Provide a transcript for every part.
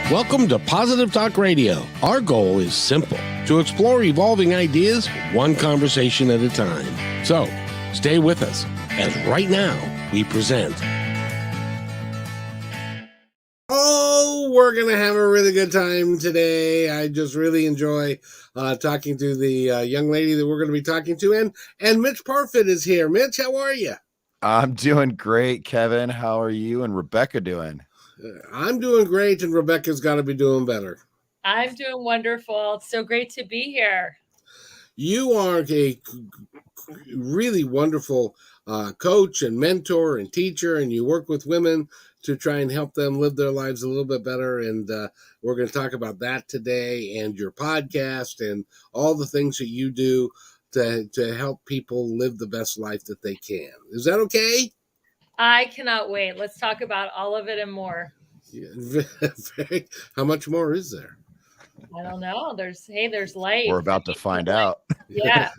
Welcome to Positive Talk Radio. Our goal is simple, to explore evolving ideas one conversation at a time. So, stay with us as right now we present. Oh, we're going to have a really good time today. I just really enjoy talking to the young lady that we're going to be talking to. And Mitch Parfit is here. Mitch, how are you? I'm doing great, Kevin. How are you and Rebecca doing? I'm doing great, and Rebecca's got to be doing better. I'm doing wonderful. It's so great to be here. You are a really wonderful coach and mentor and teacher, and you work with women to try and help them live their lives a little bit better. And we're going to talk about that today, and your podcast and all the things that you do to help people live the best life that they can. Is that okay? I cannot wait. Let's talk about all of it and more. Yeah. How much more is there? I don't know. There's light. We're about to find out. Yeah.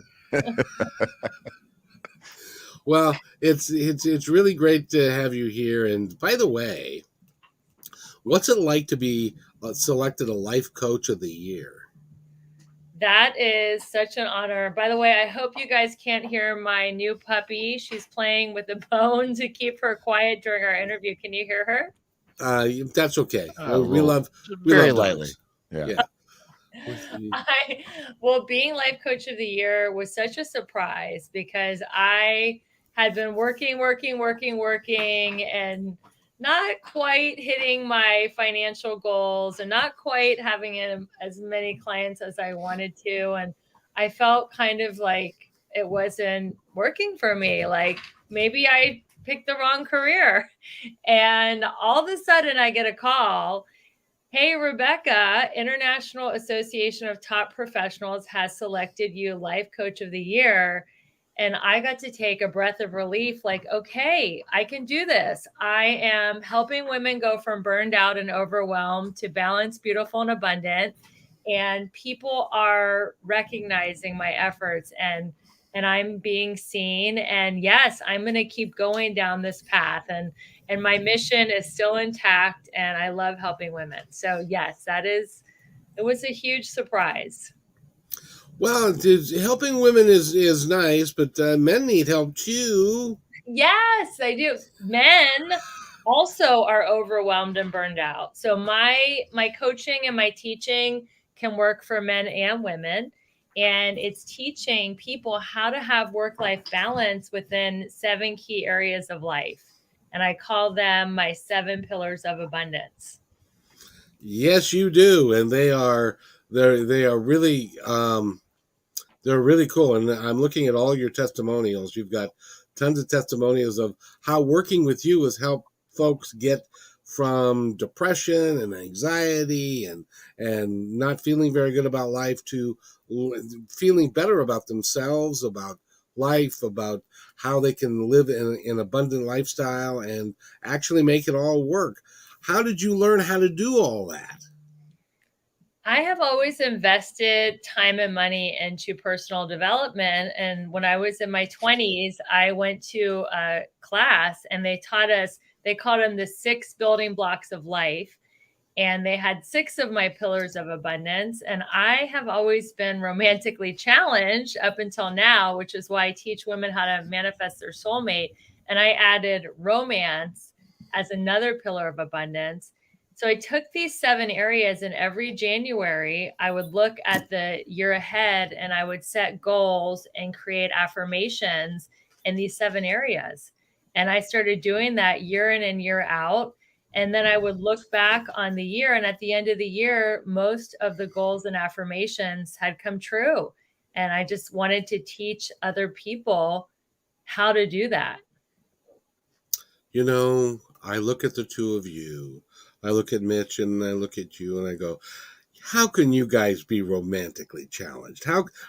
Well, it's really great to have you here. And by the way, what's it like to be selected a Life Coach of the Year? That is such an honor. By the way, I hope you guys can't hear my new puppy. She's playing with a bone to keep her quiet during our interview. Can you hear her? That's okay. We Very love lightly. Yeah. Well, being Life Coach of the Year was such a surprise because I had been working and not quite hitting my financial goals and not quite having as many clients as I wanted to. And I felt kind of like it wasn't working for me. Like maybe I picked the wrong career. And all of a sudden I get a call. Hey, Rebecca, International Association of Top Professionals has selected you Life Coach of the Year. And I got to take a breath of relief, like, okay, I can do this. I am helping women go from burned out and overwhelmed to balanced, beautiful, and abundant. And people are recognizing my efforts and I'm being seen. And yes, I'm going to keep going down this path. And my mission is still intact. And I love helping women. So yes, it was a huge surprise. Well, helping women is nice, but men need help too. Yes, they do. Men also are overwhelmed and burned out. So my coaching and my teaching can work for men and women. And it's teaching people how to have work-life balance within 7 key areas of life. And I call them my 7 pillars of abundance. Yes, you do. And they are really they're really cool. And I'm looking at all your testimonials. You've got tons of testimonials of how working with you has helped folks get from depression and anxiety and not feeling very good about life to feeling better about themselves, about life, about how they can live in an abundant lifestyle and actually make it all work. How did you learn how to do all that? I have always invested time and money into personal development. And when I was in my 20s, I went to a class and they taught us, they called them the 6 building blocks of life. And they had 6 of my pillars of abundance. And I have always been romantically challenged up until now, which is why I teach women how to manifest their soulmate. And I added romance as another pillar of abundance. So I took these 7 areas, and every January I would look at the year ahead and I would set goals and create affirmations in these 7 areas. And I started doing that year in and year out. And then I would look back on the year, and at the end of the year, most of the goals and affirmations had come true. And I just wanted to teach other people how to do that. You know, I look at the two of you. I look at Mitch and I look at you and I go, how can you guys be romantically challenged?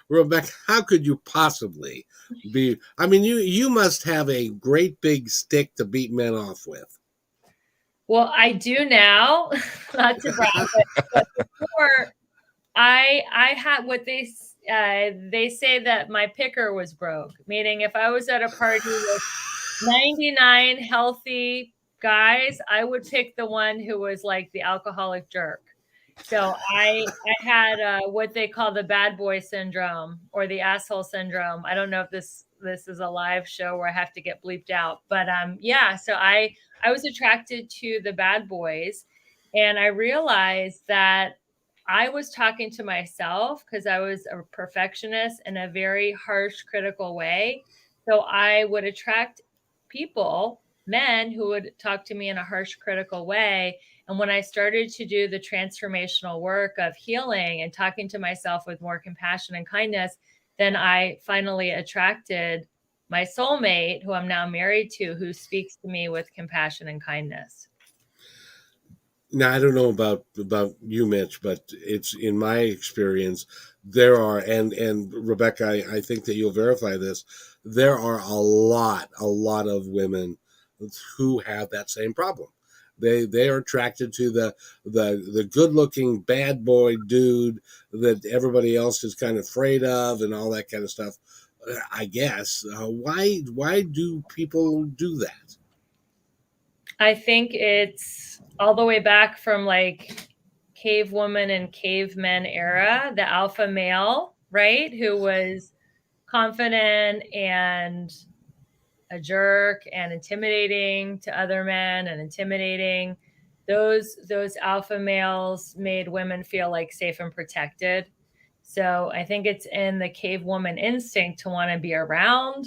Rebecca, how could you possibly be? I mean, you must have a great big stick to beat men off with. Well, I do now, not to brag, but before I had what they say that my picker was broke, meaning if I was at a party with 99 healthy guys, I would pick the one who was like the alcoholic jerk. So I had what they call the bad boy syndrome or the asshole syndrome. I don't know if this is a live show where I have to get bleeped out, but yeah. So I was attracted to the bad boys, and I realized that I was talking to myself because I was a perfectionist in a very harsh, critical way. So I would attract people, men who would talk to me in a harsh, critical way. And when I started to do the transformational work of healing and talking to myself with more compassion and kindness, then I finally attracted my soulmate, who I'm now married to, who speaks to me with compassion and kindness. Now, I don't know about you, Mitch, but it's in my experience, there are, and Rebecca, I think that you'll verify this, there are a lot of women who have that same problem. They are attracted to the good looking bad boy dude that everybody else is kind of afraid of and all that kind of stuff. I guess why do people do that? I think it's all the way back from like cave woman and cavemen era, the alpha male, right? Who was confident and a jerk and intimidating to other men and intimidating. Those alpha males made women feel like safe and protected. So I think it's in the cave woman instinct to want to be around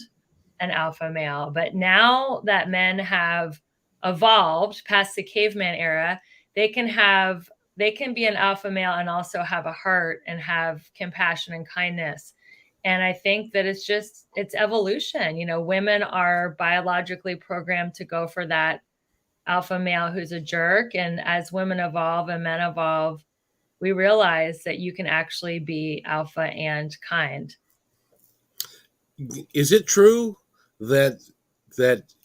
an alpha male. But now that men have evolved past the caveman era, they can be an alpha male and also have a heart and have compassion and kindness. And I think that it's evolution. You know, women are biologically programmed to go for that alpha male who's a jerk. And as women evolve and men evolve, we realize that you can actually be alpha and kind. Is it true that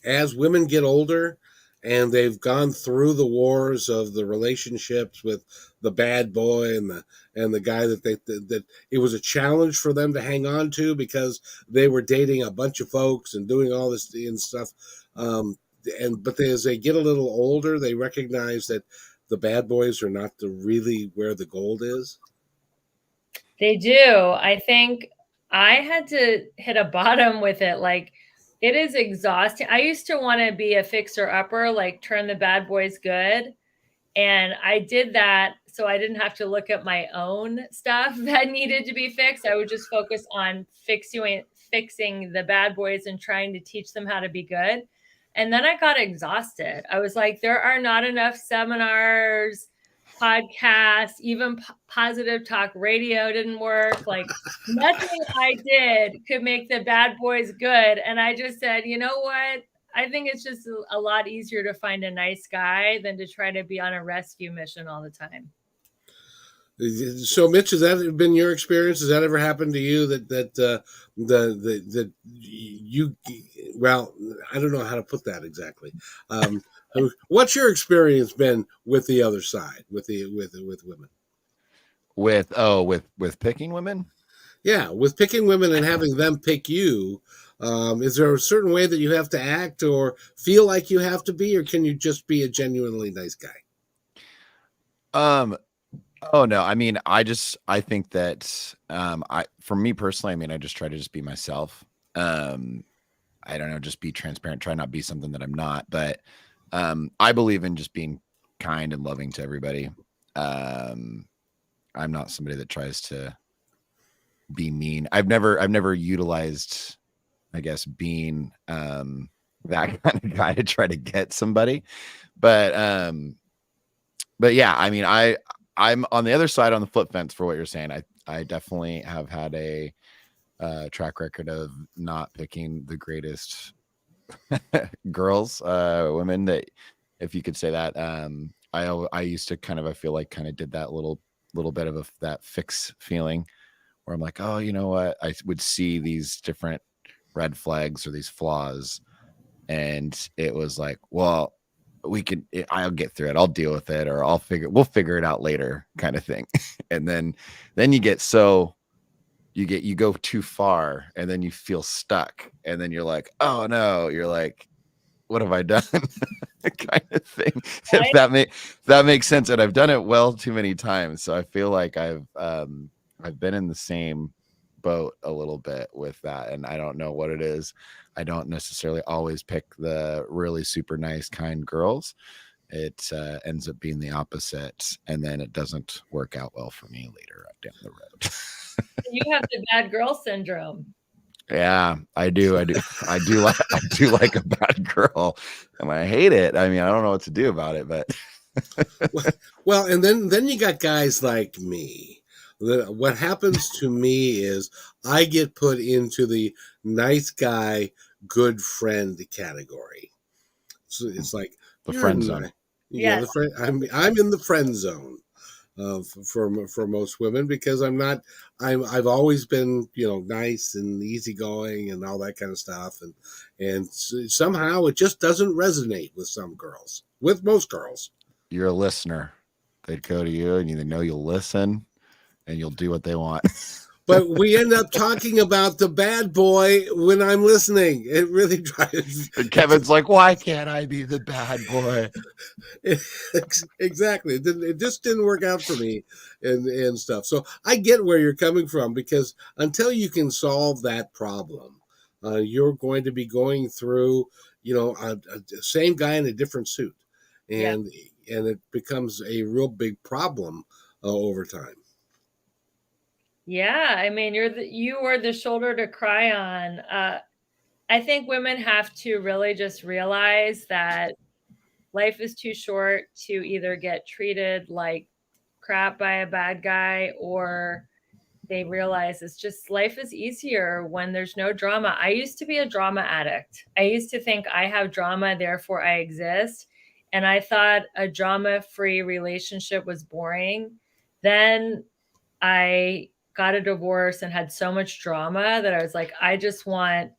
as women get older and they've gone through the wars of the relationships with the bad boy and the guy that it was a challenge for them to hang on to because they were dating a bunch of folks and doing all this and stuff, but as they get a little older they recognize that the bad boys are not really where the gold is? They do. I think I had to hit a bottom with it. Like, it is exhausting. I used to want to be a fixer upper, like turn the bad boys good. And I did that so I didn't have to look at my own stuff that needed to be fixed. I would just focus on fixing the bad boys and trying to teach them how to be good. And then I got exhausted. I was like, there are not enough seminars, podcasts, even positive talk radio didn't work. Like, nothing I did could make the bad boys good. And I just said, you know what? I think it's just a lot easier to find a nice guy than to try to be on a rescue mission all the time. So, Mitch, has that been your experience? Has that ever happened to you that you? Well, I don't know how to put that exactly. What's your experience been with the other side, with women? With picking women? Yeah, with picking women and having them pick you. Is there a certain way that you have to act or feel like you have to be, or can you just be a genuinely nice guy? Oh no, I mean, I think that for me personally, I mean, I just try to just be myself. I don't know, just be transparent, try not be something that I'm not. But I believe in just being kind and loving to everybody. I'm not somebody that tries to be mean. I've never utilized, I guess, being that kind of guy to try to get somebody. But yeah, I mean, I'm on the other side, on the flip fence for what you're saying. I definitely have had a track record of not picking the greatest girls, women, that, if you could say that. I used to I feel like did that little bit of that fix feeling where I'm like, oh, you know what? I would see these different red flags or these flaws, and it was like, well, I'll get through it. I'll deal with it, or we'll figure it out later, kind of thing. And then you go too far, and then you feel stuck, and then you're like, oh no, you're like, what have I done? kind of thing. If that makes sense. And I've done it well too many times. So I feel like I've been in the same boat a little bit with that. And I don't know what it is. I don't necessarily always pick the really super nice, kind girls. It ends up being the opposite. And then it doesn't work out well for me later down the road. You have the bad girl syndrome. Yeah, I do. I do like a bad girl, and I hate it. I mean, I don't know what to do about it, but well, and then you got guys like me. What happens to me is I get put into the nice guy, good friend category. So it's like the friend zone. Yeah, the friend. I'm in the friend zone. For most women, because I've always been, nice and easygoing and all that kind of stuff, and somehow it just doesn't resonate with most girls. You're a listener. They'd go to you and you know you'll listen and you'll do what they want. But we end up talking about the bad boy when I'm listening. It really drives. And Kevin's like, why can't I be the bad boy? Exactly. It just didn't work out for me and stuff. So I get where you're coming from, because until you can solve that problem, you're going to be going through, a same guy in a different suit. And it becomes a real big problem over time. Yeah, I mean, you are the shoulder to cry on. I think women have to really just realize that life is too short to either get treated like crap by a bad guy, or they realize it's just life is easier when there's no drama. I used to be a drama addict. I used to think I have drama, therefore I exist. And I thought a drama-free relationship was boring. Then I got a divorce and had so much drama that I was like, I just want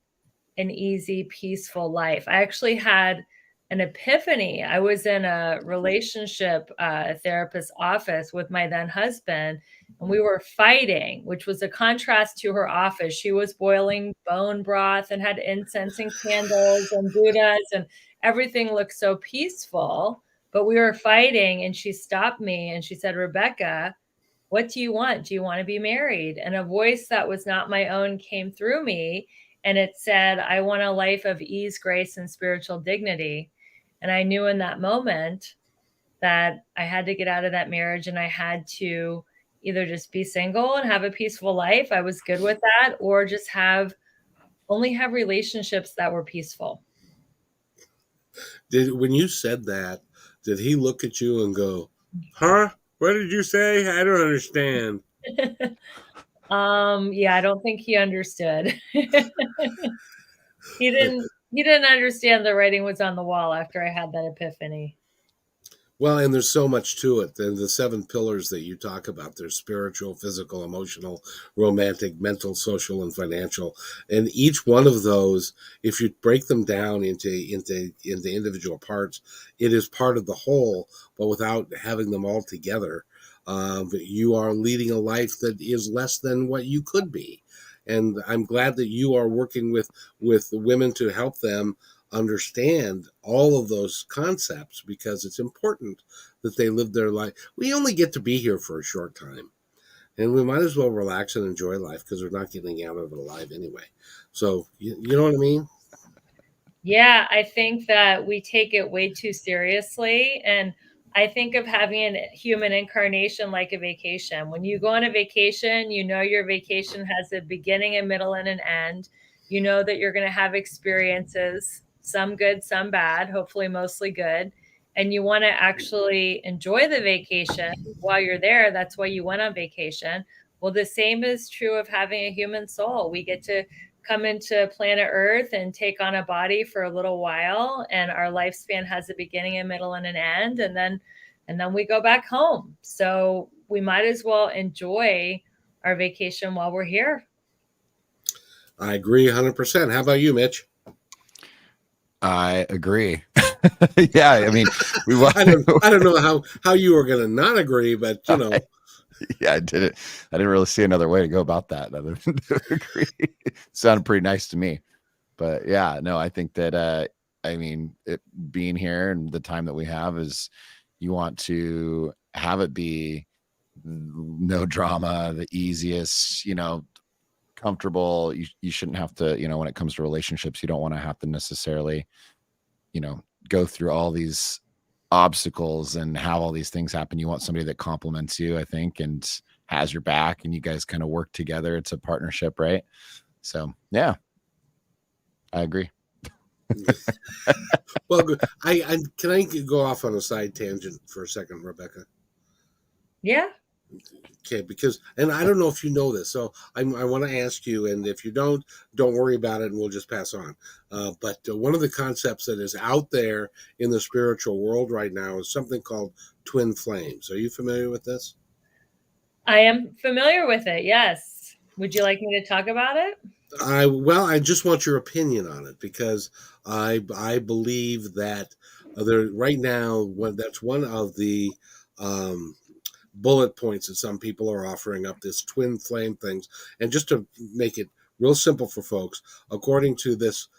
an easy, peaceful life. I actually had an epiphany. I was in a relationship therapist's office with my then husband, and we were fighting, which was a contrast to her office. She was boiling bone broth and had incense and candles and Buddhas, and everything looked so peaceful. But we were fighting, and she stopped me and she said, Rebecca, what do you want? Do you want to be married? And a voice that was not my own came through me, and it said, I want a life of ease, grace, and spiritual dignity. And I knew in that moment that I had to get out of that marriage, and I had to either just be single and have a peaceful life. I was good with that, or just only have relationships that were peaceful. When you said that, did he look at you and go, huh? What did you say? I don't understand. Yeah, I don't think he understood. He didn't understand the writing was on the wall after I had that epiphany. Well, and there's so much to it. And the 7 pillars that you talk about, there's spiritual, physical, emotional, romantic, mental, social, and financial. And each one of those, if you break them down into individual parts, it is part of the whole, but without having them all together, you are leading a life that is less than what you could be. And I'm glad that you are working with women to help them understand all of those concepts, because it's important that they live their life. We only get to be here for a short time, and we might as well relax and enjoy life, because we're not getting out of it alive anyway. So you know what I mean? Yeah, I think that we take it way too seriously. And I think of having a human incarnation like a vacation. When you go on a vacation, you know your vacation has a beginning, a middle, and an end. You know that you're going to have experiences, some good, some bad, hopefully mostly good. And you want to actually enjoy the vacation while you're there. That's why you went on vacation. Well, the same is true of having a human soul. We get to come into planet Earth and take on a body for a little while, and our lifespan has a beginning, a middle, and an end, and then we go back home. So we might as well enjoy our vacation while we're here. I agree 100%. How about you, Mitch? I agree. Yeah, I mean, I don't know how you were going to not agree, but you know. Yeah, I didn't really see another way to go about that other than to agree. Sounded pretty nice to me. But yeah, no, I think that I mean, being here and the time that we have is you want to have it be no drama, the easiest, comfortable. You shouldn't have to, when it comes to relationships, you don't want to have to necessarily, go through all these obstacles and have all these things happen. You want somebody that compliments you, I think, and has your back, and you guys kind of work together. It's a partnership, right? So yeah, I agree. Well, I can I go off on a side tangent for a second, Rebecca? Yeah. Okay, because, and I don't know if you know this, so I want to ask you, and if you don't worry about it, and we'll just pass on. But one of the concepts that is out there in the spiritual world right now is something called twin flames. Are you familiar with this? I am familiar with it. Yes. Would you like me to talk about it? I just want your opinion on it, because I believe that there right now, that's one of the um, bullet points that some people are offering up, this twin flame things. And just to make it real simple for folks, according to this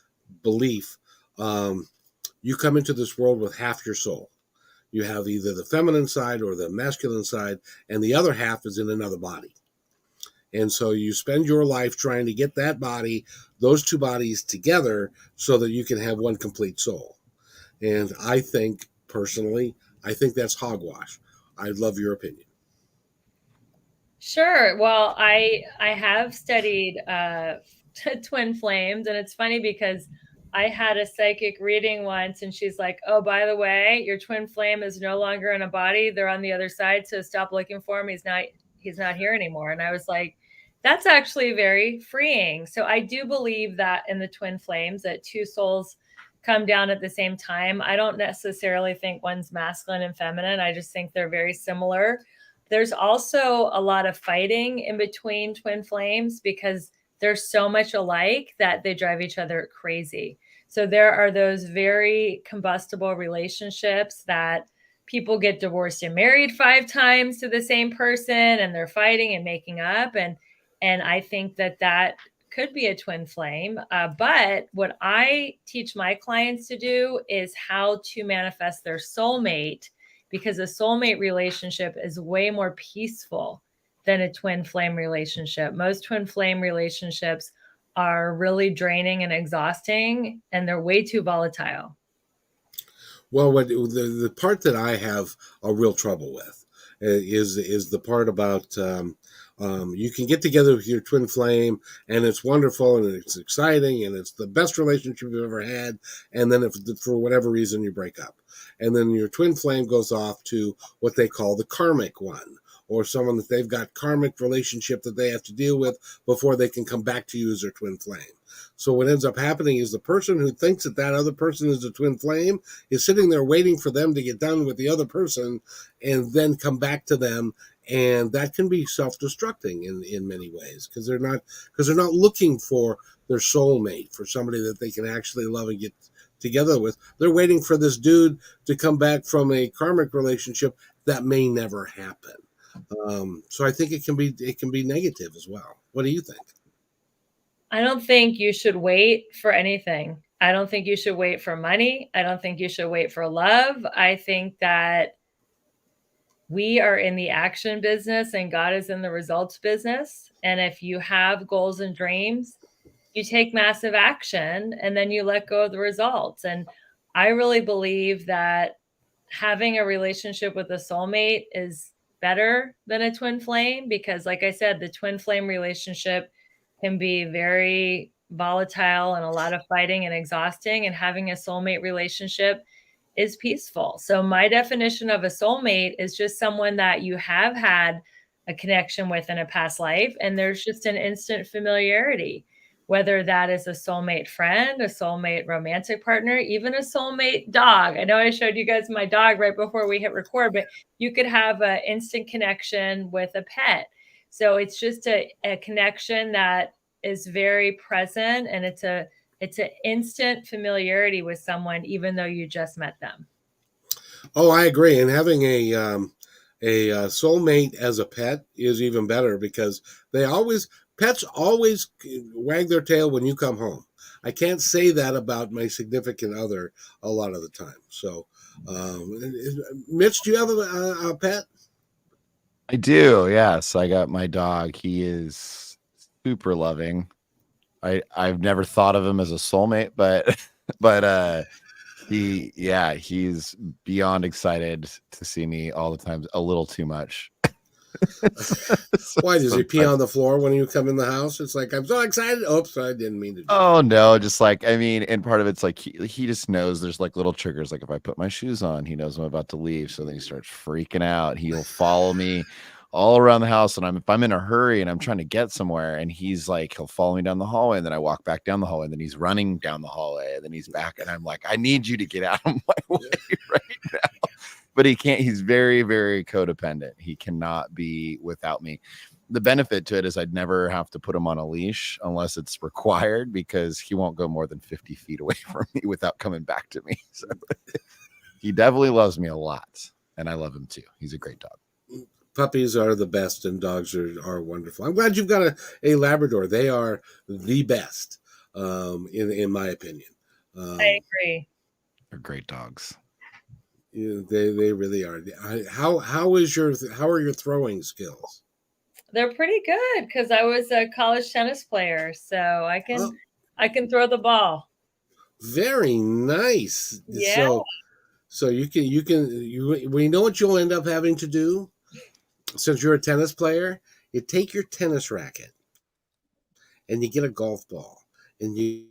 belief, you come into this world with half your soul. You have either the feminine side or the masculine side, and the other half is in another body. And so you spend your life trying to get that body, those two bodies together, so that you can have one complete soul. And I think, personally, I think that's hogwash. I'd love your opinion. Sure. Well, I have studied twin flames, and it's funny because I had a psychic reading once, and she's like, "Oh, by the way, your twin flame is no longer in a body; they're on the other side. So stop looking for him. He's not here anymore." And I was like, "That's actually very freeing." So I do believe that in the twin flames, that two souls come down at the same time. I don't necessarily think one's masculine and feminine. I just think they're very similar. There's also a lot of fighting in between twin flames because they're so much alike that they drive each other crazy. So there are those very combustible relationships that people get divorced and married 5 times to the same person, and they're fighting and making up. And I think that could be a twin flame. But what I teach my clients to do is how to manifest their soulmate, because a soulmate relationship is way more peaceful than a twin flame relationship. Most twin flame relationships are really draining and exhausting, and they're way too volatile. Well, the part that I have a real trouble with is the part about you can get together with your twin flame, and it's wonderful and it's exciting and it's the best relationship you've ever had, and then if for whatever reason you break up, and then your twin flame goes off to what they call the karmic one, or someone that they've got karmic relationship that they have to deal with before they can come back to you as their twin flame. So what ends up happening is the person who thinks that other person is a twin flame is sitting there waiting for them to get done with the other person and then come back to them. And that can be self-destructing in many ways, because they're not looking for their soulmate, for somebody that they can actually love and get together with. They're waiting for this dude to come back from a karmic relationship that may never happen. So I think it can be negative as well. What do you think? I don't think you should wait for anything. I don't think you should wait for money. I don't think you should wait for love. I think that we are in the action business and God is in the results business. And if you have goals and dreams, you take massive action and then you let go of the results. And I really believe that having a relationship with a soulmate is better than a twin flame, because like I said, the twin flame relationship can be very volatile and a lot of fighting and exhausting, and having a soulmate relationship is peaceful. So my definition of a soulmate is just someone that you have had a connection with in a past life, and there's just an instant familiarity, whether that is a soulmate friend, a soulmate romantic partner, even a soulmate dog. I know I showed you guys my dog right before we hit record, but you could have an instant connection with a pet. So it's just a connection that is very present, and it's an instant familiarity with someone, even though you just met them. Oh, I agree. And having a soulmate as a pet is even better, because pets always wag their tail when you come home. I can't say that about my significant other a lot of the time. So, Mitch, do you have a pet? I do. Yes, I got my dog. He is super loving. I've never thought of him as a soulmate, but but he's beyond excited to see me all the time, a little too much. Why does he pee Sometimes. on the floor when you come in the house? It's like, I'm so excited. Oops, I didn't mean to do Oh no, just like, I mean, and part of it's like he just knows there's like little triggers. Like if I put my shoes on, he knows I'm about to leave. So then he starts freaking out. He'll follow me all around the house. And if I'm in a hurry and I'm trying to get somewhere, and he's like, he'll follow me down the hallway, and then I walk back down the hallway, and then he's running down the hallway, and then he's back. And I'm like, I need you to get out of my way right now. But he can't, he's very, very codependent. He cannot be without me. The benefit to it is I'd never have to put him on a leash unless it's required, because he won't go more than 50 feet away from me without coming back to me. So he definitely loves me a lot, and I love him too. He's a great dog. Puppies are the best, and dogs are wonderful. I'm glad you've got a Labrador. They are the best, in my opinion. I agree. They're great dogs. They really are. How are your throwing skills? They're pretty good because I was a college tennis player, so I can throw the ball. Very nice. Yeah. So we know what you'll end up having to do, since you're a tennis player. You take your tennis racket and you get a golf ball, and you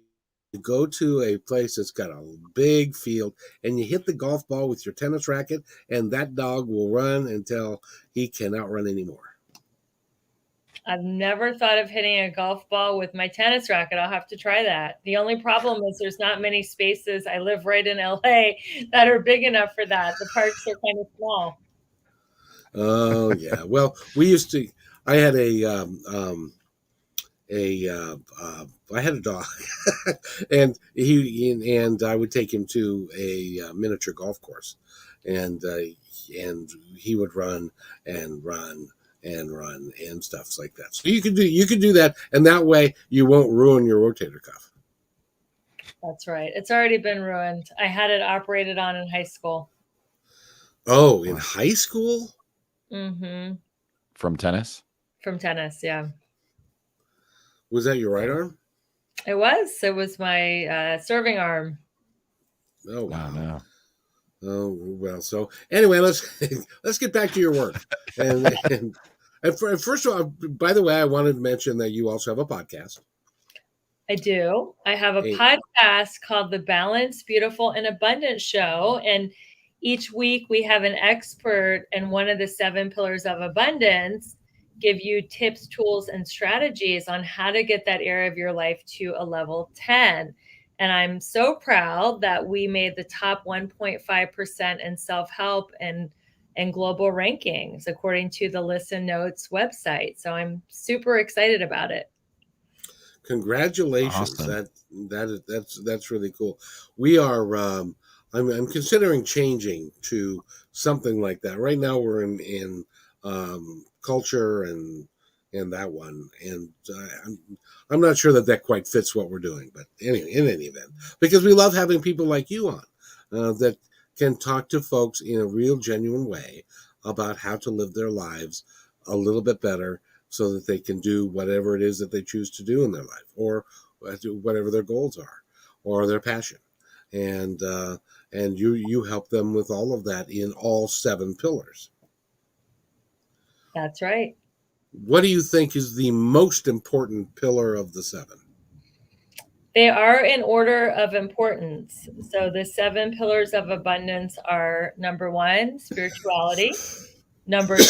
go to a place that's got a big field, and you hit the golf ball with your tennis racket, and that dog will run until he cannot run anymore. I've never thought of hitting a golf ball with my tennis racket. I'll have to try that. The only problem is there's not many spaces. I live right in LA that are big enough for that. The parks are kind of small. Oh yeah. Well, I had I had a dog, and I would take him to a miniature golf course, and he would run and run and run and stuff like that. So you could do that, and that way you won't ruin your rotator cuff. That's right. It's already been ruined. I had it operated on in high school. Oh, in high school? Mm-hmm. From tennis? From tennis, yeah. Was that your right arm? It was my serving arm. Oh wow. Oh, no. Oh well. So anyway, let's get back to your work. And first of all, by the way, I wanted to mention that you also have a podcast. I do. I have a podcast called The Balanced, Beautiful, and Abundant Show. And each week we have an expert in one of the 7 pillars of abundance give you tips, tools, and strategies on how to get that area of your life to a level 10. And I'm so proud that we made the top 1.5% in self-help and global rankings, according to the Listen Notes website. So I'm super excited about it. Congratulations. Awesome. That's really cool. We are, I'm considering changing to something like that. Right now we're in culture and that one, and I'm not sure that quite fits what we're doing, but anyway, in any event, because we love having people like you on that can talk to folks in a real genuine way about how to live their lives a little bit better, so that they can do whatever it is that they choose to do in their life, or whatever their goals are, or their passion, and you help them with all of that in all 7 pillars. That's right. What do you think is the most important pillar of the 7? They are in order of importance. So the 7 pillars of abundance are: number 1, spirituality; number 2,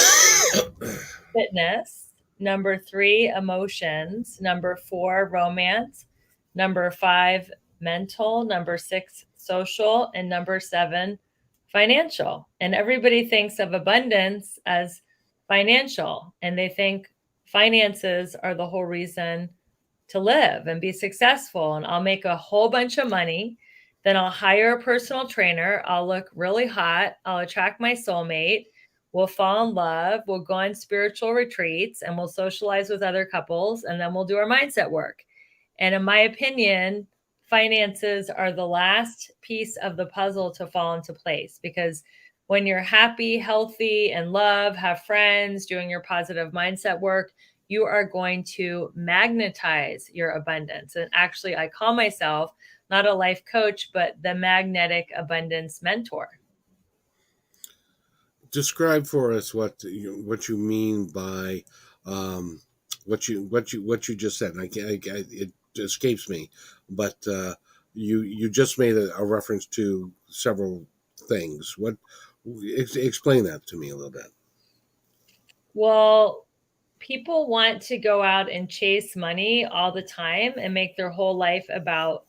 fitness; number 3, emotions; number 4, romance; number 5, mental; number 6, social; and number 7, financial. And everybody thinks of abundance as financial, and they think finances are the whole reason to live and be successful. And I'll make a whole bunch of money, then I'll hire a personal trainer, I'll look really hot, I'll attract my soulmate, we'll fall in love, we'll go on spiritual retreats, and we'll socialize with other couples, and then we'll do our mindset work. And in my opinion, finances are the last piece of the puzzle to fall into place, because when you're happy, healthy, and love, have friends, doing your positive mindset work, you are going to magnetize your abundance. And actually, I call myself not a life coach, but the magnetic abundance mentor. Describe for us what you mean by what you just said. It escapes me, but you just made a reference to several things. Explain that to me a little bit. Well, people want to go out and chase money all the time and make their whole life about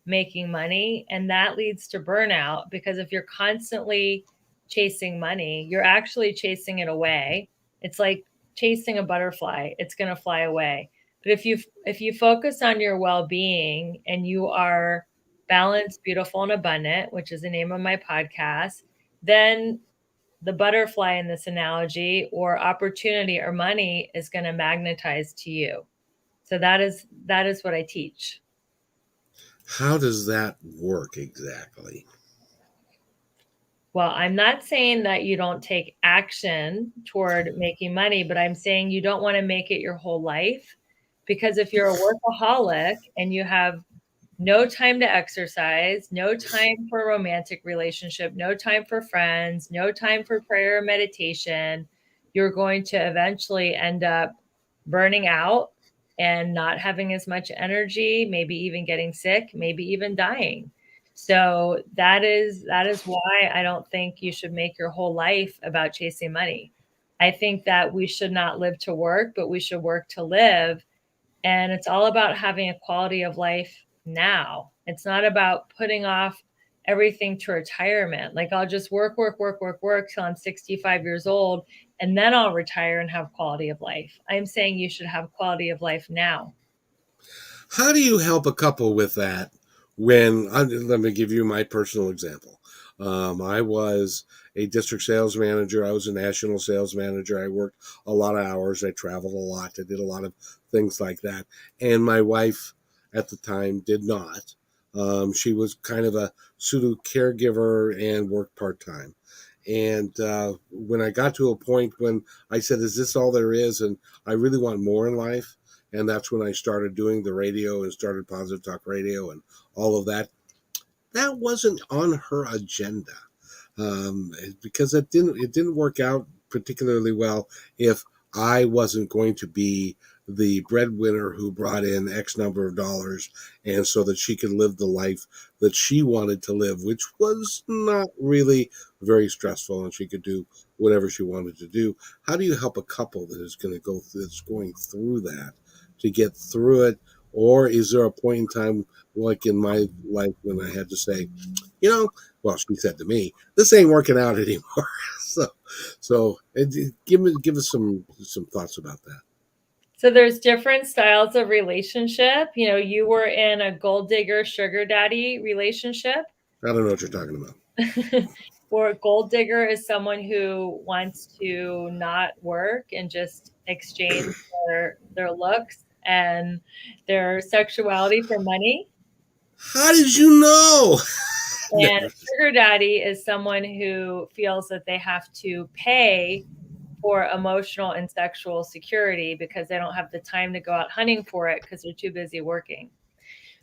making money. And that leads to burnout, because if you're constantly chasing money, you're actually chasing it away. It's like chasing a butterfly, it's going to fly away. But if you focus on your well-being and you are balanced, beautiful, and abundant, which is the name of my podcast, then the butterfly in this analogy, or opportunity or money, is going to magnetize to you. So that is what I teach. How does that work exactly? Well, I'm not saying that you don't take action toward making money, but I'm saying you don't want to make it your whole life. Because if you're a workaholic and you have no time to exercise, no time for a romantic relationship, no time for friends, no time for prayer or meditation, you're going to eventually end up burning out and not having as much energy, maybe even getting sick, maybe even dying. So that is why I don't think you should make your whole life about chasing money. I think that we should not live to work, but we should work to live. And it's all about having a quality of life now. It's not about putting off everything to retirement. Like, I'll just work till I'm 65 years old, and then I'll retire and have quality of life. I'm saying you should have quality of life now. How do you help a couple with that? Let me give you my personal example. I was a district sales manager. I was a national sales manager. I worked a lot of hours. I traveled a lot. I did a lot of things like that. And my wife at the time did not. She was kind of a pseudo caregiver and worked part time. And when I got to a point when I said, "Is this all there is?" and I really want more in life, and that's when I started doing the radio and started Positive Talk Radio and all of that. That wasn't on her agenda, because it didn't work out particularly well if I wasn't going to be the breadwinner who brought in X number of dollars, and so that she could live the life that she wanted to live, which was not really very stressful, and she could do whatever she wanted to do. How do you help a couple that's going through that to get through it? Or is there a point in time, like in my life, when I had to say, well, she said to me, "This ain't working out anymore." so give us some thoughts about that. So there's different styles of relationship. You were in a gold digger, sugar daddy relationship. I don't know what you're talking about. Or a gold digger is someone who wants to not work and just exchange their looks and their sexuality for money. How did you know? And a sugar daddy is someone who feels that they have to pay for emotional and sexual security because they don't have the time to go out hunting for it because they're too busy working.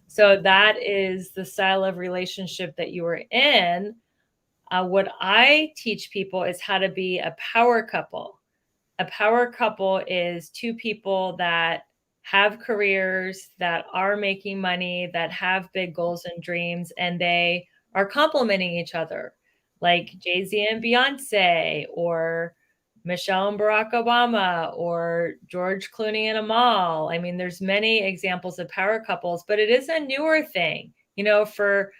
So that is the style of relationship that you were in. What I teach people is how to be a power couple. A power couple is two people that have careers, that are making money, that have big goals and dreams, and they are complementing each other, like Jay-Z and Beyonce, or Michelle and Barack Obama, or George Clooney and Amal. I mean, there's many examples of power couples, but it is a newer thing. For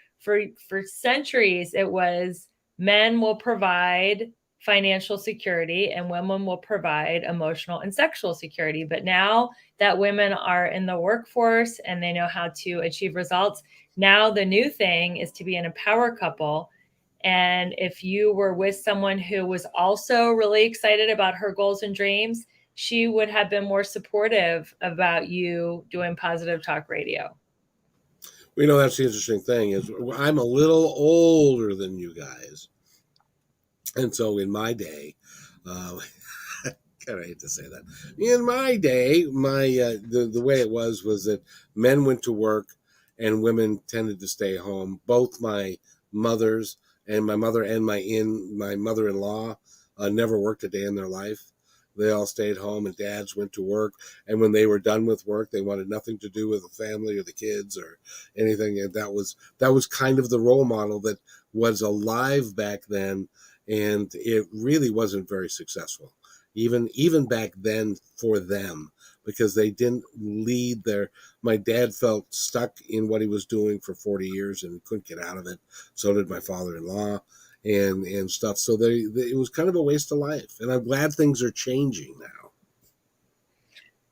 centuries, it was men will provide financial security and women will provide emotional and sexual security. But now that women are in the workforce and they know how to achieve results, now the new thing is to be in a power couple. And if you were with someone who was also really excited about her goals and dreams, she would have been more supportive about you doing Positive Talk Radio. That's the interesting thing is I'm a little older than you guys, and so in my day, uh, kind of hate to say that. In my day, the way it was that men went to work and women tended to stay home. Both my mothers and my mother and my mother-in-law never worked a day in their life. They all stayed home, and dads went to work. And when they were done with work, they wanted nothing to do with the family or the kids or anything. And that was kind of the role model that was alive back then, and it really wasn't very successful even back then for them, because they didn't lead their. My dad felt stuck in what he was doing for 40 years and couldn't get out of it. So did my father-in-law and stuff. So it was kind of a waste of life, and I'm glad things are changing now.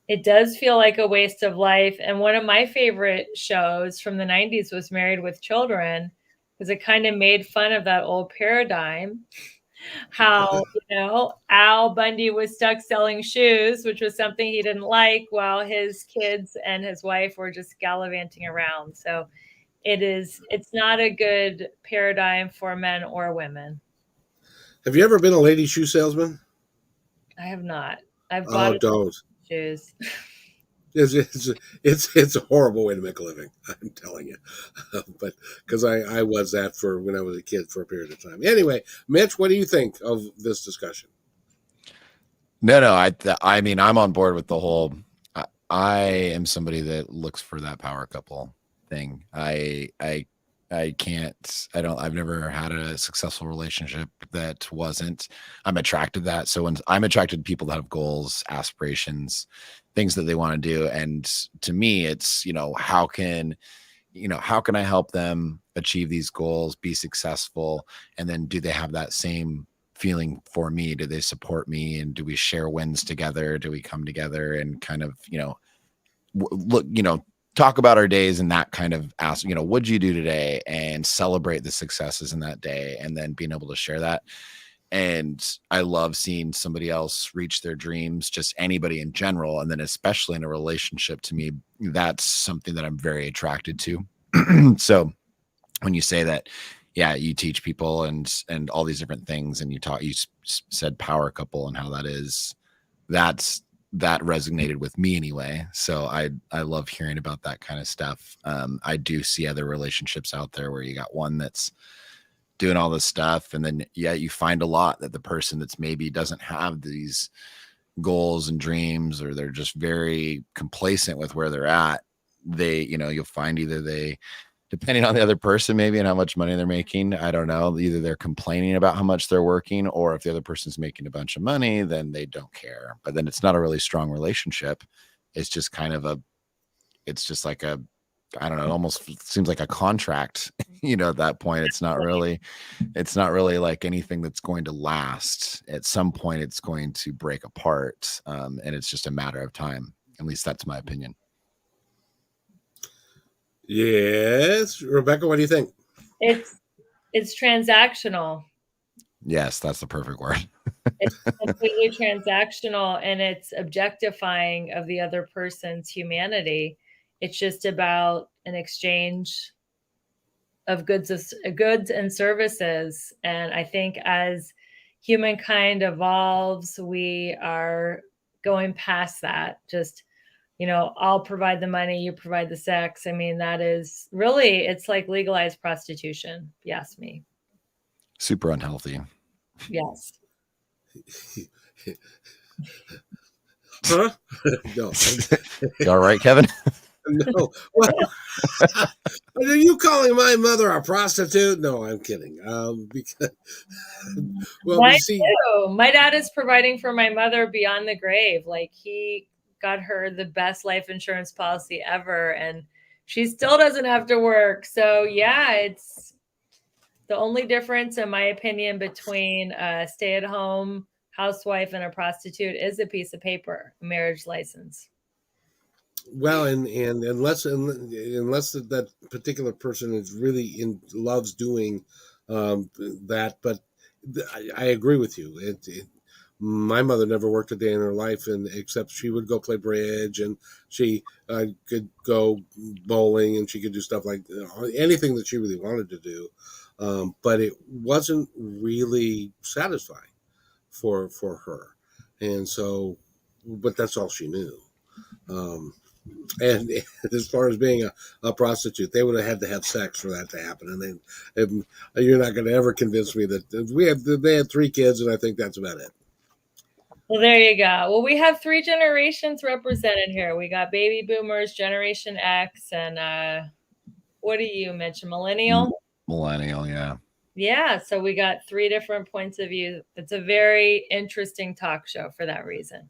It does feel like a waste of life. And one of my favorite shows from the 90s was Married with Children, because it kind of made fun of that old paradigm. How, Al Bundy was stuck selling shoes, which was something he didn't like, while his kids and his wife were just gallivanting around. So it's not a good paradigm for men or women. Have you ever been a lady shoe salesman? I have not. I've Oh, bought don't. shoes. It's a horrible way to make a living, I'm telling you. But because I was that for when I was a kid for a period of time. Anyway, Mitch, what do you think of this discussion? No, I mean, I'm on board with the whole. I am somebody that looks for that power couple thing. I can't. I've never had a successful relationship that wasn't. I'm attracted to that. So when I'm attracted to people that have goals, aspirations, things that they want to do, and to me, it's how can I help them achieve these goals, be successful, and then do they have that same feeling for me? Do they support me, and do we share wins together? Do we come together and kind of look talk about our days and that kind of ask, what'd you do today, and celebrate the successes in that day, and then being able to share that. And I love seeing somebody else reach their dreams, just anybody in general, and then especially in a relationship. To me, that's something that I'm very attracted to. So when you say that, yeah, you teach people and all these different things, and you said power couple and how that resonated with me anyway. So I love hearing about that kind of stuff. I do see other relationships out there where you got one that's doing all this stuff, and then you find a lot that the person that's maybe doesn't have these goals and dreams, or they're just very complacent with where they're at. You'll find either they, depending on the other person maybe and how much money they're making, I don't know, either they're complaining about how much they're working, or if the other person's making a bunch of money, then they don't care. But then it's not a really strong relationship. It's just it's just like I don't know, it almost seems like a contract, at that point. It's not really like anything that's going to last. At some point it's going to break apart. And it's just a matter of time. At least that's my opinion. Yes, Rebecca, what do you think? It's transactional. Yes, that's the perfect word. It's completely transactional, and it's objectifying of the other person's humanity. It's just about an exchange of goods and services. And I think as humankind evolves, we are going past that. Just, I'll provide the money, you provide the sex. I mean, that is really, it's like legalized prostitution, if you ask me. Super unhealthy. Yes. Huh? No. You all right, Kevin? No. Well, are you calling my mother a prostitute? No, I'm kidding. Because my dad is providing for my mother beyond the grave. Like, he got her the best life insurance policy ever, and she still doesn't have to work. So yeah, it's the only difference, in my opinion, between a stay-at-home housewife and a prostitute is a piece of paper, a marriage license. Well, and unless that particular person is really loves doing that, but I agree with you. My mother never worked a day in her life, and except she would go play bridge, and she could go bowling, and she could do stuff like anything that she really wanted to do. But it wasn't really satisfying for her, and so, but that's all she knew. Um, and as far as being a prostitute, they would have had to have sex for that to happen. And you're not going to ever convince me that they had 3 kids, and I think that's about it. Well, there you go. Well, we have 3 generations represented here. We got baby boomers, Generation X, and what do you mention? Millennial? Millennial, yeah. Yeah. So we got 3 different points of view. It's a very interesting talk show for that reason.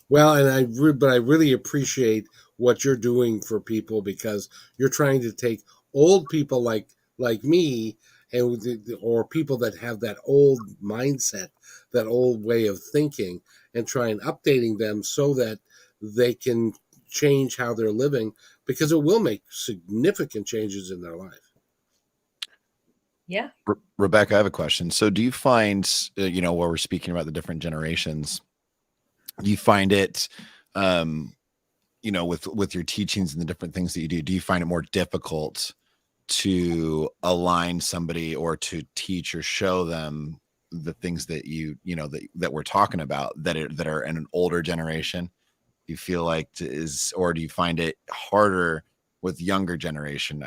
Well, but I really appreciate what you're doing for people, because you're trying to take old people like me, and or people that have that old mindset, that old way of thinking, and try and updating them so that they can change how they're living, because it will make significant changes in their life. Yeah. Rebecca, I have a question. So do you find, while we're speaking about the different generations, do you find it, with your teachings and the different things that you do you find it more difficult to align somebody or to teach or show them the things that that we're talking about that are in an older generation? Do you feel like or do you find it harder with younger generation?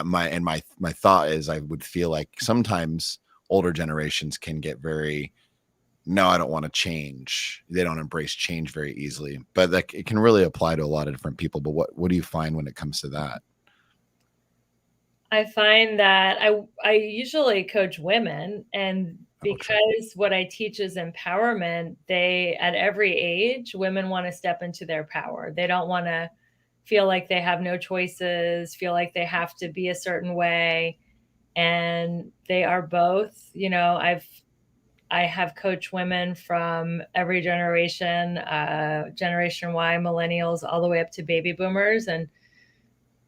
My thought is I would feel like sometimes older generations can get very, no, I don't want to change. They don't embrace change very easily, but it can really apply to a lot of different people. But what do you find when it comes to that? I find that I usually coach women, and because what I teach is empowerment, they, at every age, women want to step into their power. They don't want to feel like they have no choices, feel like they have to be a certain way. And they are both, I have coached women from every generation, Generation Y, millennials, all the way up to baby boomers, and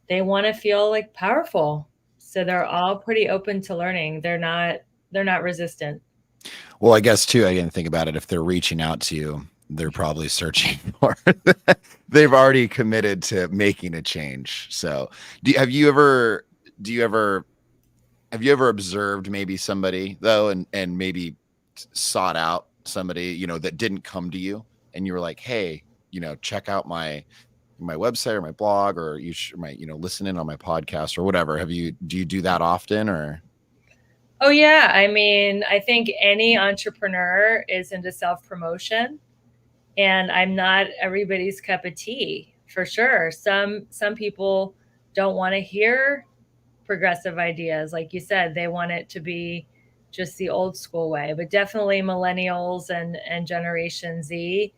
they want to feel like powerful. So they're all pretty open to learning. They're not resistant. Well, I guess too, I didn't think about it. If they're reaching out to you, they're probably searching for, they've already committed to making a change. So have you ever observed maybe somebody though, and maybe sought out somebody, that didn't come to you, and you were like, hey, check out my website or my blog, or you might, listen in on my podcast or whatever. Do you do that often, or? Oh yeah. I mean, I think any entrepreneur is into self-promotion, and I'm not everybody's cup of tea, for sure. Some people don't want to hear progressive ideas. Like you said, they want it to be just the old school way, but definitely millennials and Generation Z,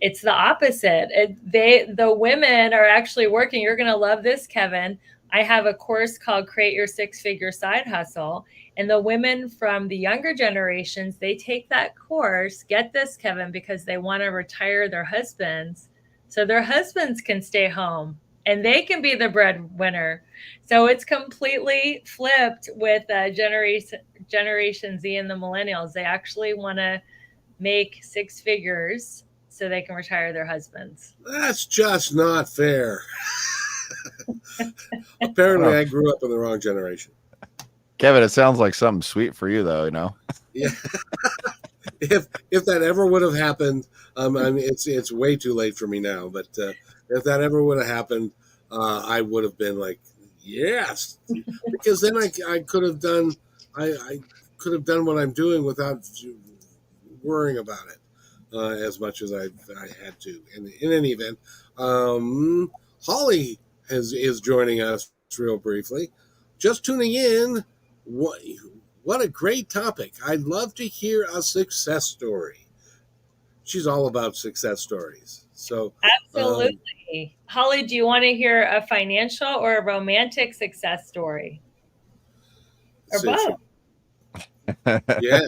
it's the opposite. The women are actually working. You're going to love this, Kevin. I have a course called Create Your 6-Figure Side Hustle. And the women from the younger generations, they take that course, get this, Kevin, because they want to retire their husbands so their husbands can stay home and they can be the breadwinner. So it's completely flipped with Generation Z and the millennials. They actually want to make 6 figures so they can retire their husbands. That's just not fair. Apparently, I grew up in the wrong generation. Kevin, it sounds like something sweet for you, though. Yeah. If that ever would have happened, I mean, it's way too late for me now. But if that ever would have happened, I would have been like, yes, because then I could have done what I'm doing without worrying about it as much as I had to. And in any event, Holly is joining us real briefly. Just tuning in. What a great topic. I'd love to hear a success story. She's all about success stories. So absolutely. Holly, do you want to hear a financial or a romantic success story? Or both? Yeah.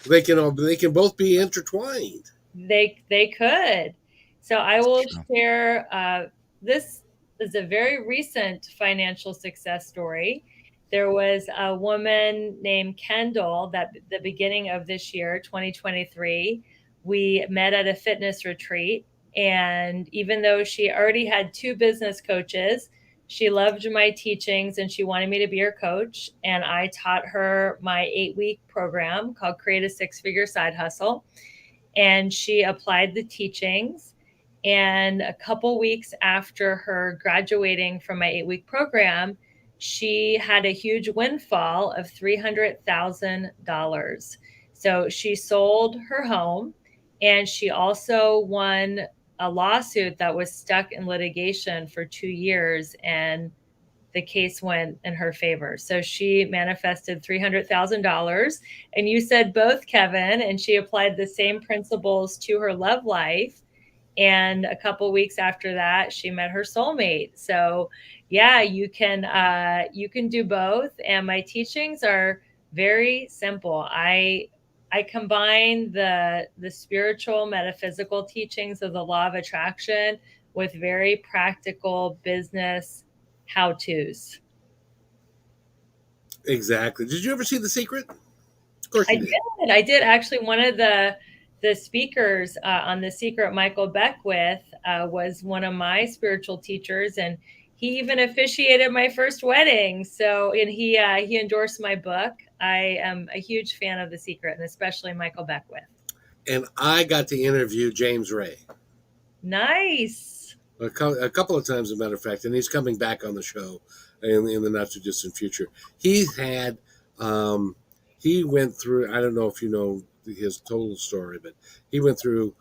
They can both be intertwined. They could. So I will share, this is a very recent financial success story. There was a woman named Kendall that the beginning of this year, 2023, we met at a fitness retreat. And even though she already had 2 business coaches, she loved my teachings and she wanted me to be her coach. And I taught her my 8-week program called Create a Six-Figure Side Hustle. And she applied the teachings. And a couple weeks after her graduating from my 8-week program, she had a huge windfall of $300,000. So she sold her home, and she also won a lawsuit that was stuck in litigation for 2 years, and the case went in her favor. So she manifested $300,000. And you said both, Kevin, and she applied the same principles to her love life. And a couple weeks after that, she met her soulmate. So yeah, you can do both. And my teachings are very simple. I combine the spiritual metaphysical teachings of the law of attraction with very practical business how-tos. Exactly. Did you ever see The Secret? Of course you did. I did. Actually, one of the speakers on The Secret, Michael Beckwith, was one of my spiritual teachers, and he even officiated my first wedding. So, and he endorsed my book. I am a huge fan of The Secret, and especially Michael Beckwith. And I got to interview James Ray. Nice. A couple of times, as a matter of fact, and he's coming back on the show in the not too distant future. He had, he went through, I don't know if you know his total story, but he went through,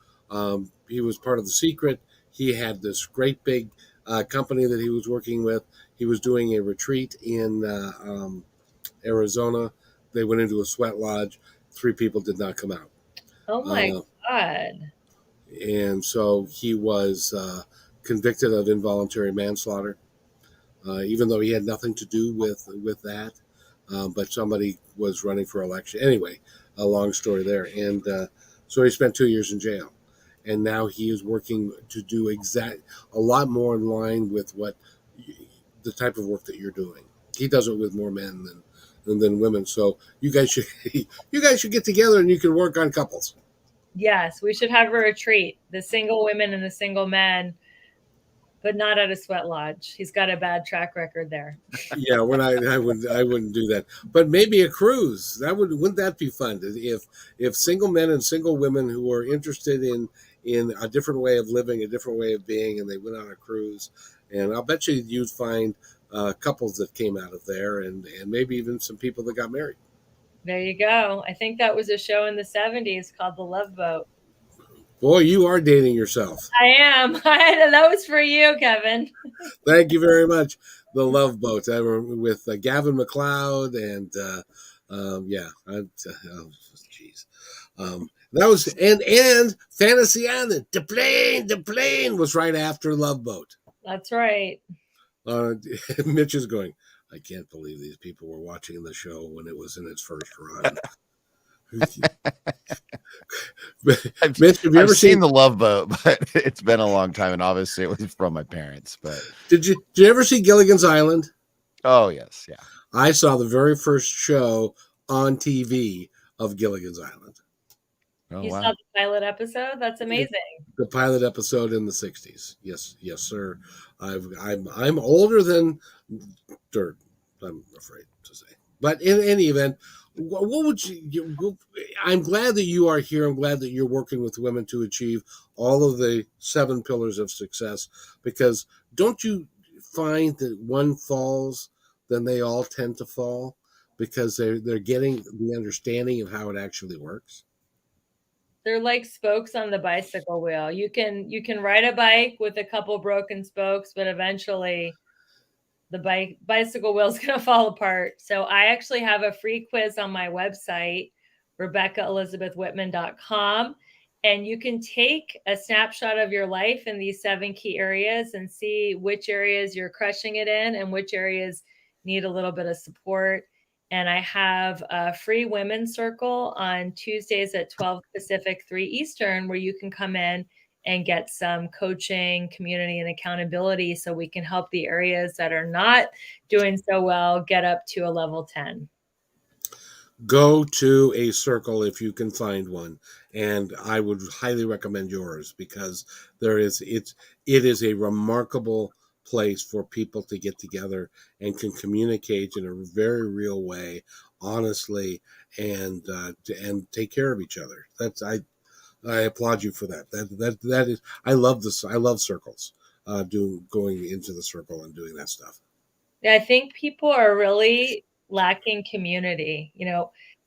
he was part of The Secret. He had this great big company that he was working with. He was doing a retreat in Arizona. They went into a sweat lodge. 3 people did not come out. Oh my God. And so he was convicted of involuntary manslaughter, even though he had nothing to do with that. But somebody was running for election. Anyway, a long story there. And so he spent 2 years in jail. And now he is working to do a lot more in line with what the type of work that you're doing. He does it with more men than women. So you guys should get together and you can work on couples. Yes, we should have a retreat. The single women and the single men, but not at a sweat lodge. He's got a bad track record there. Yeah, I wouldn't do that. But maybe a cruise. Wouldn't that be fun? If single men and single women who are interested in a different way of living, a different way of being, and they went on a cruise, and I'll bet you'd find couples that came out of there, and maybe even some people that got married. There you go. I think that was a show in the 70s called The Love Boat. Boy, you are dating yourself. I am. That was for you, Kevin. Thank you very much. The Love Boat with Gavin MacLeod and jeez. That was and Fantasy Island. The plane was right after Love Boat. That's right. Mitch is going, I can't believe these people were watching the show when it was in its first run. Mitch, have you ever seen The Love Boat? But it's been a long time, and obviously it was from my parents. But did you ever see Gilligan's Island? Oh yes, yeah. I saw the very first show on TV of Gilligan's Island. Oh, you wow. saw the pilot episode? That's amazing. The pilot episode in the 60s. Yes, sir. I'm older than dirt, I'm afraid to say. But in any event, what would you I'm glad that you are here. I'm glad that you're working with women to achieve all of the 7 pillars of success, because don't you find that one falls, then they all tend to fall, because they're getting the understanding of how it actually works? They're like spokes on the bicycle wheel. You can ride a bike with a couple broken spokes, but eventually the bicycle wheel is going to fall apart. So I actually have a free quiz on my website, RebeccaElizabethWhitman.com. And you can take a snapshot of your life in these 7 key areas and see which areas you're crushing it in and which areas need a little bit of support. And I have a free women's circle on Tuesdays at 12 Pacific, 3 Eastern, where you can come in and get some coaching, community, and accountability so we can help the areas that are not doing so well get up to a level 10. Go to a circle if you can find one, and I would highly recommend yours because it is a remarkable place for people to get together and can communicate in a very real way, honestly, and take care of each other. I applaud you for that. That is, I love this. I love circles. Going into the circle and doing that stuff. Yeah, I think people are really lacking community.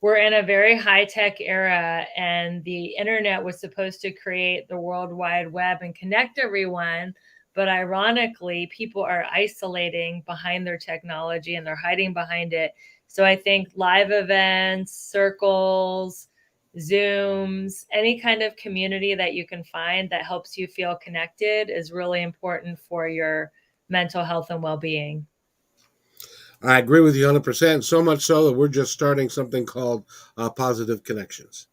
We're in a very high tech era, and the internet was supposed to create the World Wide Web and connect everyone. But ironically, people are isolating behind their technology and they're hiding behind it. So I think live events, circles, Zooms, any kind of community that you can find that helps you feel connected is really important for your mental health and well being. I agree with you 100%. So much so that we're just starting something called Positive Connections,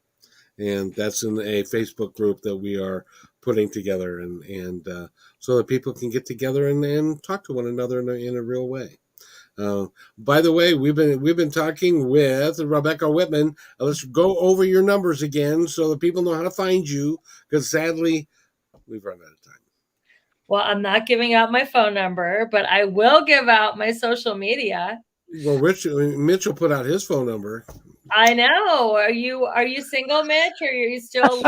and that's in a Facebook group that we are putting together, and so that people can get together and talk to one another in a real way. By the way, we've been talking with Rebecca Whitman. Let's go over your numbers again so that people know how to find you, because sadly we've run out of time. Well, I'm not giving out my phone number, but I will give out my social media. Well, Mitchell put out his phone number. I know. Are you single, Mitch, or are you still?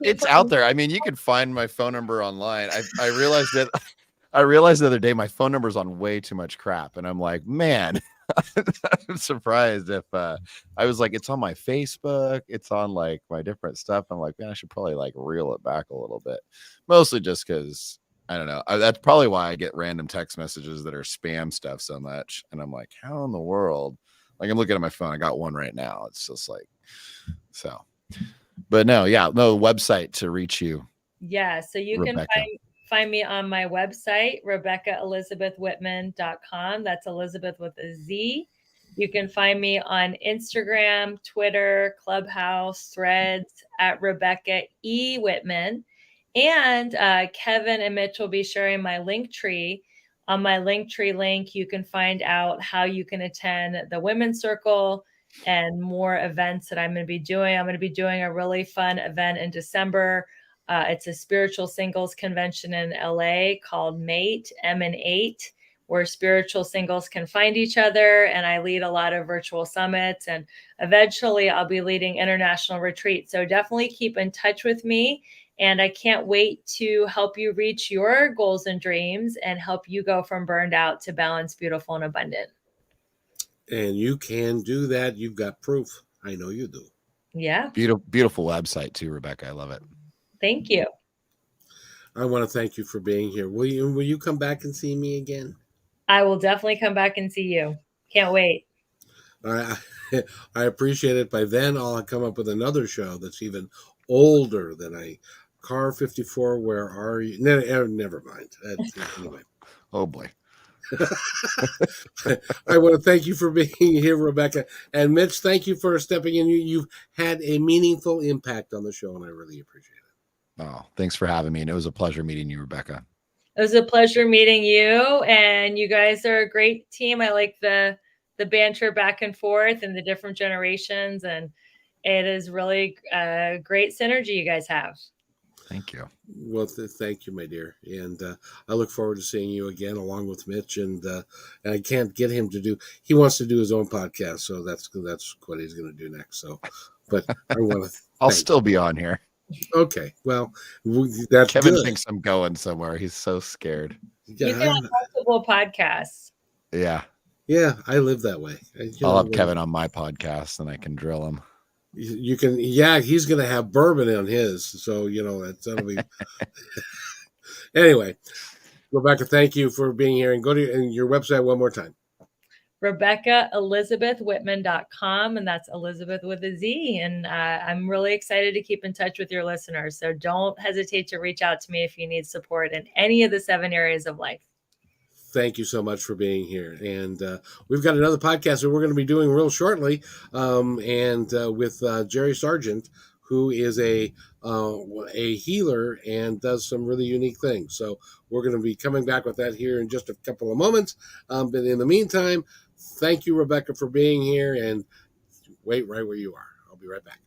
It's out there. I mean, you can find my phone number online. I realized that. I realized the other day my phone number's on way too much crap, and I'm like, man, I'm surprised if I was like, it's on my Facebook, it's on like my different stuff. I'm like, man, I should probably like reel it back a little bit, mostly just because I don't know. That's probably why I get random text messages that are spam stuff so much, and I'm like, how in the world? Like, I'm looking at my phone. I got one right now. It's just like so. But no, website to reach you. Yeah, so you Rebecca. can find me on my website, RebeccaElizabethWhitman.com. That's Elizabeth with a Z. You can find me on Instagram, Twitter, Clubhouse, Threads at Rebecca E. Whitman. And Kevin and Mitch will be sharing my link tree. On my link tree link, you can find out how you can attend the Women's Circle and more events that I'm going to be doing. I'm going to be doing a really fun event in December. It's a spiritual singles convention in LA called MATE, M&8, where spiritual singles can find each other. And I lead a lot of virtual summits, and eventually I'll be leading international retreats. So definitely keep in touch with me. And I can't wait to help you reach your goals and dreams and help you go from burned out to balanced, beautiful, and abundant. And you can do that. You've got proof. I know you do. Yeah. Beautiful website too, Rebecca. I love it. Thank you. I want to thank you for being here. Will you come back and see me again? I will definitely come back and see you. Can't wait. I appreciate it. By then, I'll come up with another show that's even older than Car 54. Where are you? Never mind. Anyway. Oh boy. I want to thank you for being here, Rebecca. And Mitch, thank you for stepping in. You've had a meaningful impact on the show, and I really appreciate it. Oh, thanks for having me. And it was a pleasure meeting you, Rebecca. It was a pleasure meeting you. And you guys are a great team. I like the banter back and forth and the different generations. And it is really a great synergy you guys have. Thank you. Well, thank you, my dear. And I look forward to seeing you again, along with Mitch. And I can't get him to he wants to do his own podcast. So that's what he's going to do next. So, but I want to. I'll still be on here. Okay. Well, that's Kevin good. thinks I'm going somewhere. He's so scared. Yeah. You can have multiple podcasts. Yeah. Yeah, I live that way. I'll have Kevin on my podcast and I can drill him. You can, yeah, he's going to have bourbon on his. So, that'll be. Anyway, Rebecca, thank you for being here, and go to your website one more time. RebeccaElizabethWhitman.com, and that's Elizabeth with a Z. And I'm really excited to keep in touch with your listeners. So don't hesitate to reach out to me if you need support in any of the 7 areas of life. Thank you so much for being here. And we've got another podcast that we're going to be doing real shortly, with Jerry Sargent, who is a healer and does some really unique things. So we're going to be coming back with that here in just a couple of moments. But in the meantime, thank you, Rebecca, for being here. And wait right where you are. I'll be right back.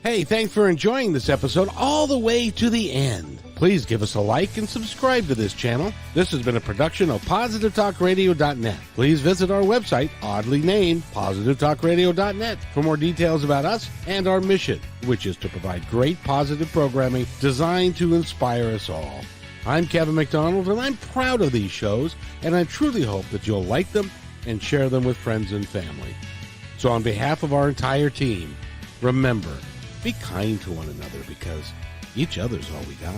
Hey, thanks for enjoying this episode all the way to the end. Please give us a like and subscribe to this channel. This has been a production of PositiveTalkRadio.net. Please visit our website, oddly named PositiveTalkRadio.net, for more details about us and our mission, which is to provide great positive programming designed to inspire us all. I'm Kevin McDonald, and I'm proud of these shows, and I truly hope that you'll like them and share them with friends and family. So on behalf of our entire team, remember, be kind to one another because each other's all we got.